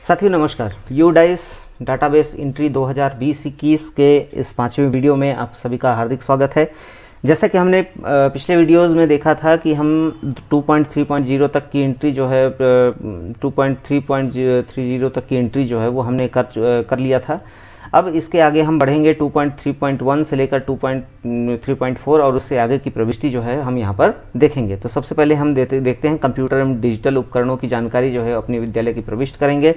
साथियों नमस्कार। UDISE database entry 2020-21 के इस 5वें वीडियो में आप सभी का हार्दिक स्वागत है। जैसा कि हमने पिछले वीडियोस में देखा था कि हम 2.3.0 तक की एंट्री जो है 2.3.30 तक की एंट्री जो है वो हमने कर लिया था। अब इसके आगे हम बढ़ेंगे 2.3.1 से लेकर 2.3.4 और उससे आगे की प्रविष्टि जो है हम यहाँ पर देखेंगे। तो सबसे पहले हम देखते हैं कंप्यूटर एवं डिजिटल उपकरणों की जानकारी जो है अपने विद्यालय की प्रविष्ट करेंगे।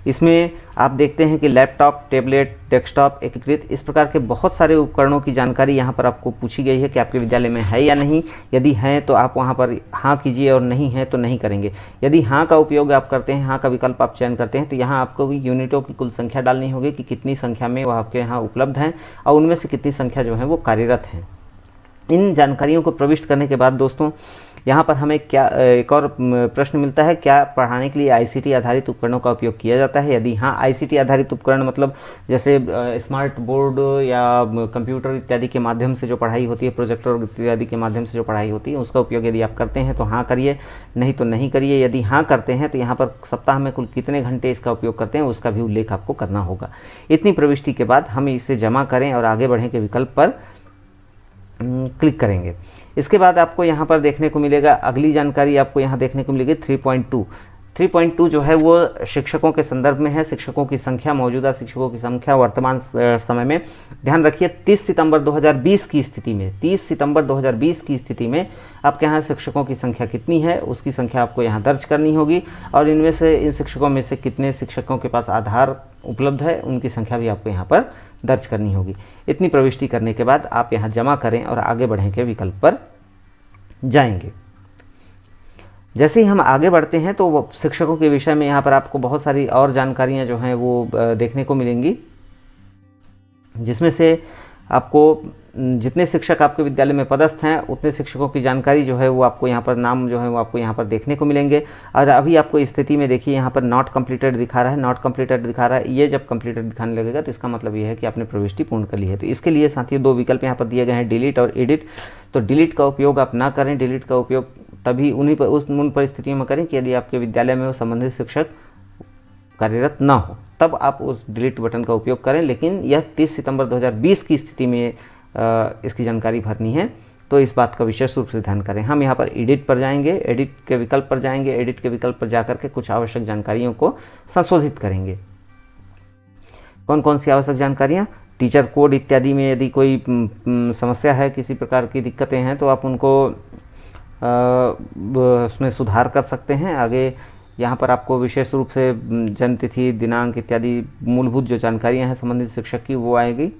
इसमें आप देखते हैं कि लैपटॉप, टैबलेट, डेस्कटॉप, एकीकृत इस प्रकार के बहुत सारे उपकरणों की जानकारी यहाँ पर आपको पूछी गई है कि आपके विद्यालय में है या नहीं। यदि हैं तो आप वहाँ पर हाँ कीजिए और नहीं है तो नहीं करेंगे। यदि हाँ का उपयोग आप करते हैं, हाँ का विकल्प आप चयन करते हैं, तो यहाँ आपको यूनिटों की कुल संख्या डालनी होगी कि कितनी संख्या में वो आपके यहाँ उपलब्ध हैं और उनमें से कितनी संख्या जो है वो कार्यरत हैं। इन जानकारियों को प्रविष्ट करने के बाद दोस्तों यहाँ पर हमें क्या एक और प्रश्न मिलता है, क्या पढ़ाने के लिए आईसीटी आधारित उपकरणों का उपयोग किया जाता है। यदि हाँ, आईसीटी आधारित उपकरण मतलब जैसे स्मार्ट बोर्ड या कंप्यूटर इत्यादि के माध्यम से जो पढ़ाई होती है, प्रोजेक्टर इत्यादि के माध्यम से जो पढ़ाई होती है, उसका उपयोग यदि आप करते हैं तो हाँ करिए, नहीं तो नहीं करिए। यदि हाँ करते हैं तो यहाँ पर सप्ताह में कुल कितने घंटे इसका उपयोग करते हैं उसका भी उल्लेख आपको करना होगा। इतनी प्रविष्टि के बाद हम इसे जमा करें और आगे बढ़ें के विकल्प पर क्लिक करेंगे। इसके बाद आपको यहाँ पर देखने को मिलेगा, अगली जानकारी आपको यहाँ देखने को मिलेगी 3.2 जो है वो शिक्षकों के संदर्भ में है। शिक्षकों की संख्या, मौजूदा शिक्षकों की संख्या वर्तमान समय में, ध्यान रखिए 30 सितंबर 2020 की स्थिति में आपके यहाँ शिक्षकों की संख्या कितनी है उसकी संख्या आपको यहाँ दर्ज करनी होगी और इनमें से इन शिक्षकों में से कितने शिक्षकों के पास आधार उपलब्ध है उनकी संख्या भी आपको यहाँ पर दर्ज करनी होगी। इतनी प्रविष्टि करने के बाद आप यहाँ जमा करें और आगे बढ़ें के विकल्प पर जाएंगे। जैसे ही हम आगे बढ़ते हैं तो शिक्षकों के विषय में यहाँ पर आपको बहुत सारी और जानकारियाँ जो हैं वो देखने को मिलेंगी, जिसमें से आपको जितने शिक्षक आपके विद्यालय में पदस्थ हैं उतने शिक्षकों की जानकारी जो है वो आपको यहाँ पर नाम जो है वो आपको यहाँ पर देखने को मिलेंगे। और अभी आपको स्थिति में देखिए यहाँ पर नॉट कंप्लीटेड दिखा रहा है, नॉट कंप्लीटेड दिखा रहा है। ये जब कंप्लीटेड दिखाने लगेगा तो इसका मतलब ये है कि आपने प्रविष्टि पूर्ण कर ली है। तो इसके लिए साथियों दो विकल्प यहाँ पर दिए गए हैं, डिलीट और एडिट। तो डिलीट का उपयोग आप ना करें, डिलीट का उपयोग तभी उन परिस्थितियों में करें कि यदि आपके विद्यालय में वो संबंधित शिक्षक कार्यरत ना हो, तब आप उस डिलीट बटन का उपयोग करें। लेकिन यह 30 सितंबर 2020 की स्थिति में इसकी जानकारी भरनी है, तो इस बात का विशेष रूप से ध्यान करें। हम यहाँ पर एडिट पर जाएंगे, एडिट के विकल्प पर जाएंगे। एडिट के विकल्प पर जाकर के कुछ आवश्यक जानकारियों को संशोधित करेंगे। कौन कौन सी आवश्यक जानकारियाँ? टीचर कोड इत्यादि में यदि कोई समस्या है, किसी प्रकार की दिक्कतें हैं, तो आप उनको उसमें सुधार कर सकते हैं। आगे यहाँ पर आपको विशेष रूप से जन्म तिथि, दिनांक इत्यादि मूलभूत जो जानकारियाँ हैं संबंधित शिक्षक की वो आएगी,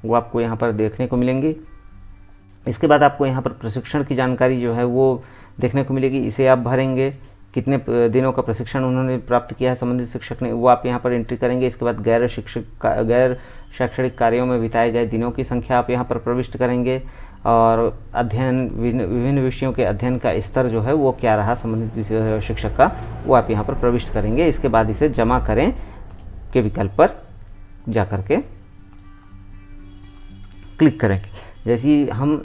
वो आपको यहाँ पर देखने को मिलेंगी। इसके बाद आपको यहाँ पर प्रशिक्षण की जानकारी जो है वो देखने को मिलेगी। इसे आप भरेंगे, कितने दिनों का प्रशिक्षण उन्होंने प्राप्त किया है संबंधित शिक्षक ने, वो आप यहाँ पर एंट्री करेंगे। इसके बाद गैर शैक्षणिक कार्यों में बिताए गए दिनों की संख्या आप यहाँ पर प्रविष्ट करेंगे और अध्ययन, विभिन्न विषयों के अध्ययन का स्तर जो है वो क्या रहा संबंधित शिक्षक का, वो आप यहाँ पर प्रविष्ट करेंगे। इसके बाद इसे जमा करें के विकल्प पर जा कर के क्लिक करें। जैसे ही हम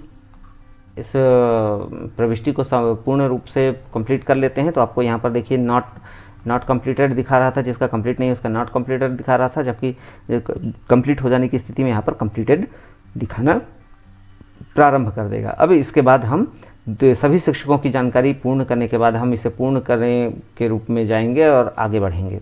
इस प्रविष्टि को पूर्ण रूप से कंप्लीट कर लेते हैं तो आपको यहाँ पर देखिए नॉट कंप्लीटेड दिखा रहा था, जिसका कंप्लीट नहीं उसका नॉट कंप्लीटेड दिखा रहा था, जबकि कंप्लीट हो जाने की स्थिति में यहाँ पर कंप्लीटेड दिखाना प्रारंभ कर देगा। अब इसके बाद हम सभी शिक्षकों की जानकारी पूर्ण करने के बाद हम इसे पूर्ण करने के रूप में जाएंगे और आगे बढ़ेंगे।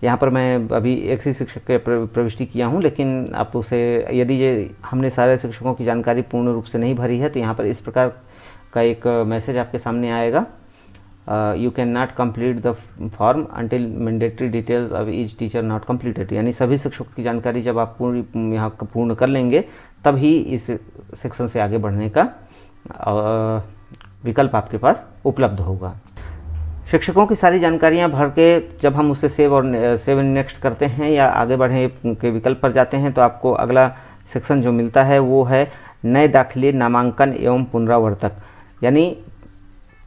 यहाँ पर मैं अभी एक ही शिक्षक के प्रविष्टि किया हूँ, लेकिन आप उसे यदि ये हमने सारे शिक्षकों की जानकारी पूर्ण रूप से नहीं भरी है तो यहाँ पर इस प्रकार का एक मैसेज आपके सामने आएगा, you can not complete the form until mandatory details of each teacher not completed. यानी सभी शिक्षकों की जानकारी जब आप यहाँ पूर्ण कर लेंगे तब ही इस सेक्शन से आगे बढ़ने का विकल्प आपके पास उपलब्ध होगा। शिक्षकों की सारी जानकारियां भर के जब हम उसे सेव एंड नेक्स्ट करते हैं या आगे बढ़े के विकल्प पर जाते हैं तो आपको अगला सेक्शन जो मिलता है वो है नए दाखिले, नामांकन एवं पुनरावर्तक। यानी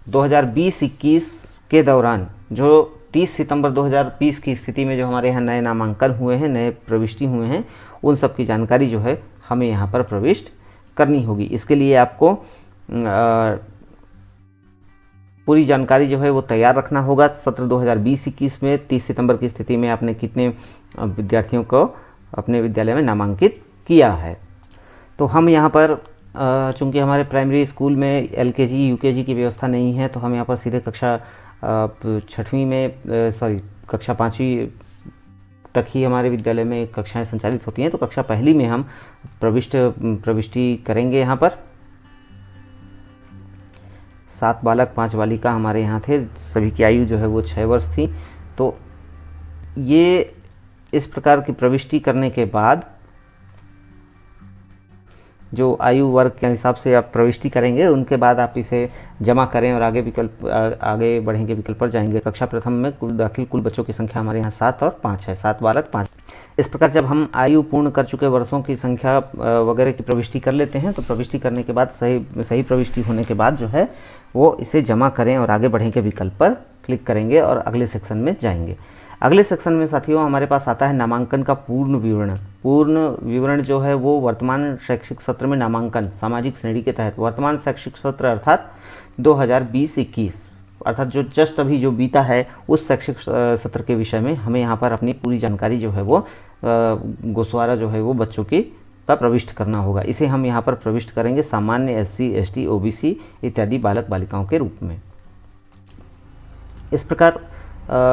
2020-21 के दौरान जो 30 सितंबर 2020 की स्थिति में जो हमारे यहाँ नए नामांकन हुए हैं, नए प्रविष्टि हुए हैं, उन सब की जानकारी जो है हमें यहाँ पर प्रविष्ट करनी होगी। इसके लिए आपको पूरी जानकारी जो है वो तैयार रखना होगा। सत्र 2020-21 में 30 सितंबर की स्थिति में आपने कितने विद्यार्थियों को अपने विद्यालय में नामांकित किया है। तो हम यहाँ पर चूँकि हमारे प्राइमरी स्कूल में LKG UKG की व्यवस्था नहीं है, तो हम यहाँ पर सीधे कक्षा छठवीं में कक्षा 5वीं तक ही हमारे विद्यालय में कक्षाएं संचालित होती हैं। तो कक्षा पहली में हम प्रविष्टि करेंगे। यहाँ पर 7 बालक 5 बालिका हमारे यहाँ थे, सभी की आयु जो है वो 6 वर्ष थी। तो ये इस प्रकार की प्रविष्टि करने के बाद जो आयु वर्ग के हिसाब से आप प्रविष्टि करेंगे, उनके बाद आप इसे जमा करें और आगे बढ़ेंगे विकल्प पर जाएंगे। कक्षा प्रथम में कुल बच्चों की संख्या हमारे यहाँ 7 और 5 है, 7 बालक 5। इस प्रकार जब हम आयु पूर्ण कर चुके वर्षों की संख्या वगैरह की प्रविष्टि कर लेते हैं, तो प्रविष्टि करने के बाद सही प्रविष्टि होने के बाद जो है वो इसे जमा करें और आगे बढ़ेंगे विकल्प पर क्लिक करेंगे और अगले सेक्शन में जाएंगे। अगले सेक्शन में साथियों हमारे पास आता है नामांकन का पूर्ण विवरण। पूर्ण विवरण जो है वो वर्तमान शैक्षिक सत्र में नामांकन सामाजिक श्रेणी के तहत, वर्तमान शैक्षिक सत्र अर्थात 2020-21 अर्थात जो जस्ट अभी जो बीता है, उस शैक्षिक सत्र के विषय में हमें यहाँ पर अपनी पूरी जानकारी जो है वो गोस्वारा जो है वो बच्चों की का प्रविष्ट करना होगा। इसे हम यहाँ पर प्रविष्ट करेंगे सामान्य SC ST OBC इत्यादि बालक बालिकाओं के रूप में। इस प्रकार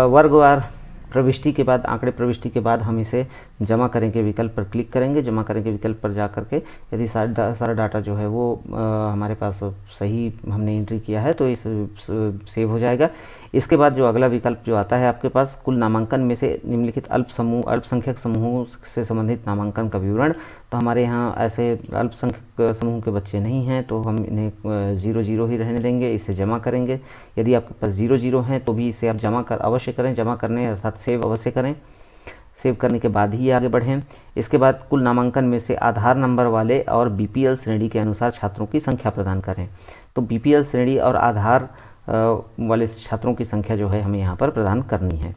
वर्गवार प्रविष्टि के बाद, आंकड़े प्रविष्टि के बाद हम इसे जमा करेंगे विकल्प पर क्लिक करेंगे। जमा करेंगे विकल्प पर जा करके यदि सारा डाटा जो है वो हमारे पास सही हमने एंट्री किया है तो इस सेव हो जाएगा। इसके बाद जो अगला विकल्प जो आता है आपके पास, कुल नामांकन में से निम्नलिखित अल्पसंख्यक समूहों से संबंधित नामांकन का विवरण। तो हमारे यहाँ ऐसे अल्पसंख्यक समूह के बच्चे नहीं हैं, तो हम इन्हें 0 ही रहने देंगे, इसे जमा करेंगे। यदि आपके पास 0 हैं तो भी इसे आप अवश्य करें, जमा करने अर्थात सेव अवश्य करें। सेव करने के बाद ही आगे बढ़ें। इसके बाद कुल नामांकन में से आधार नंबर वाले और BPL श्रेणी के अनुसार छात्रों की संख्या प्रदान करें। तो BPL श्रेणी और आधार वाले छात्रों की संख्या जो है हमें यहाँ पर प्रदान करनी है।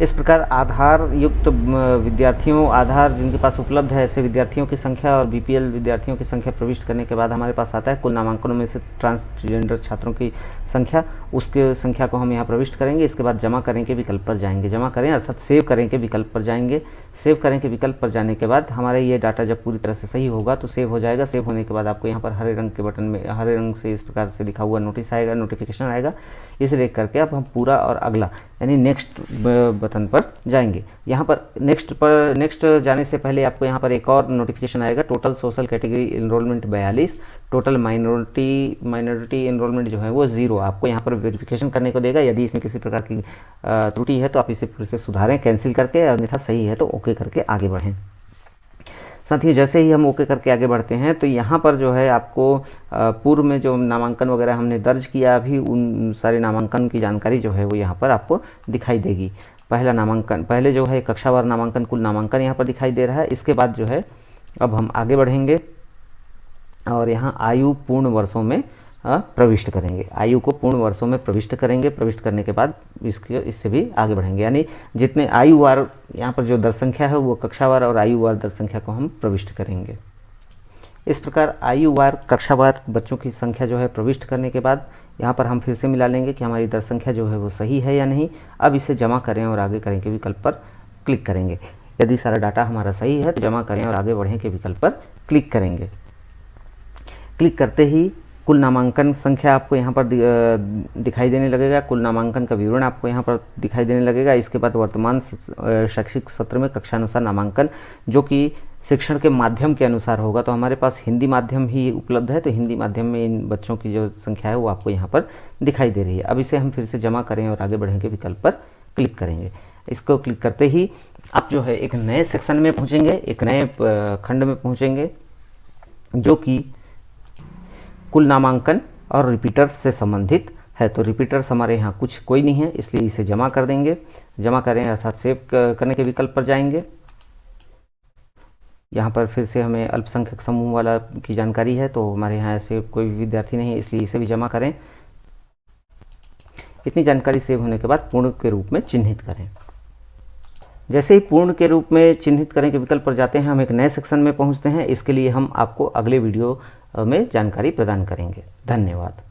इस प्रकार आधार युक्त विद्यार्थियों, आधार जिनके पास उपलब्ध है ऐसे विद्यार्थियों की संख्या और BPL विद्यार्थियों की संख्या प्रविष्ट करने के बाद हमारे पास आता है कुल नामांकनों में से ट्रांसजेंडर छात्रों की संख्या। उसके संख्या को हम यहाँ प्रविष्ट करेंगे। इसके बाद जमा करेंगे विकल्प पर जाएंगे। जमा करें अर्थात सेव करेंगे विकल्प पर जाएंगे। सेव करेंगे विकल्प पर जाने के बाद हमारे ये डाटा जब पूरी तरह से सही होगा तो सेव हो जाएगा। सेव होने के बाद आपको यहाँ पर हरे रंग के बटन में, हरे रंग से इस प्रकार से लिखा हुआ नोटिस आएगा, नोटिफिकेशन आएगा। इसे देख करके अब हम पूरा और अगला यानी नेक्स्ट बटन पर जाएंगे। यहाँ पर नेक्स्ट जाने से पहले आपको यहाँ पर एक और नोटिफिकेशन आएगा। Total social category enrolment 42, total minority enrolment जो है वो 0। आपको यहाँ पर वेरिफिकेशन करने को देगा। यदि इसमें किसी प्रकार की त्रुटि है तो आप इसे फिर से सुधारें कैंसिल करके, अन्यथा सही है तो ओके करके आगे बढ़ें। साथियों जैसे ही हम ओके करके आगे बढ़ते हैं तो यहाँ पर जो है आपको पूर्व में जो नामांकन वगैरह हमने दर्ज किया अभी उन सारे नामांकन की जानकारी जो है वो यहाँ पर आपको दिखाई देगी। पहला नामांकन, पहले जो है कक्षावार नामांकन, कुल नामांकन यहाँ पर दिखाई दे रहा है। इसके बाद जो है अब हम आगे बढ़ेंगे और यहाँ आयु पूर्ण वर्षों में प्रविष्ट करेंगे। आयु को पूर्ण वर्षों में प्रविष्ट करेंगे। प्रविष्ट करने के बाद इससे भी आगे बढ़ेंगे, यानी जितने आयुवार यहाँ पर जो दर संख्या है वो कक्षावार और आयुवार दर संख्या को हम प्रविष्ट करेंगे। इस प्रकार आयुवार कक्षावार बच्चों की संख्या जो है प्रविष्ट करने के बाद यहाँ पर हम फिर से मिला लेंगे कि हमारी दर संख्या जो है वो सही है या नहीं। अब इसे जमा करें और आगे करें के विकल्प पर क्लिक करेंगे। यदि सारा डाटा हमारा सही है तो जमा करें और आगे बढ़ें के विकल्प पर क्लिक करेंगे। क्लिक करते ही कुल नामांकन संख्या आपको यहाँ पर दिखाई देने लगेगा। कुल नामांकन का विवरण आपको यहाँ पर दिखाई देने लगेगा। इसके बाद वर्तमान शैक्षिक सत्र में कक्षानुसार नामांकन जो कि शिक्षण के माध्यम के अनुसार होगा। तो हमारे पास हिंदी माध्यम ही उपलब्ध है, तो हिंदी माध्यम में इन बच्चों की जो संख्या है वो आपको यहाँ पर दिखाई दे रही है। अब इसे हम फिर से जमा करें और आगे बढ़ेंगे विकल्प पर क्लिक करेंगे। इसको क्लिक करते ही आप जो है एक नए सेक्शन में पहुँचेंगे, एक नए खंड में पहुँचेंगे जो कि कुल नामांकन और रिपीटर्स से संबंधित है। तो रिपीटर्स हमारे यहाँ कोई नहीं है, इसलिए इसे जमा कर देंगे। जमा करें अर्थात सेव करने के विकल्प पर जाएंगे। यहाँ पर फिर से हमें अल्पसंख्यक समूह वाला की जानकारी है, तो हमारे यहाँ ऐसे कोई भी विद्यार्थी नहीं है, इसलिए इसे भी जमा करें। इतनी जानकारी सेव होने के बाद पूर्ण के रूप में चिन्हित करें। जैसे ही पूर्ण के रूप में चिन्हित करें के विकल्प पर जाते हैं हम एक नए सेक्शन में पहुँचते हैं। इसके लिए हम आपको अगले वीडियो में जानकारी प्रदान करेंगे। धन्यवाद।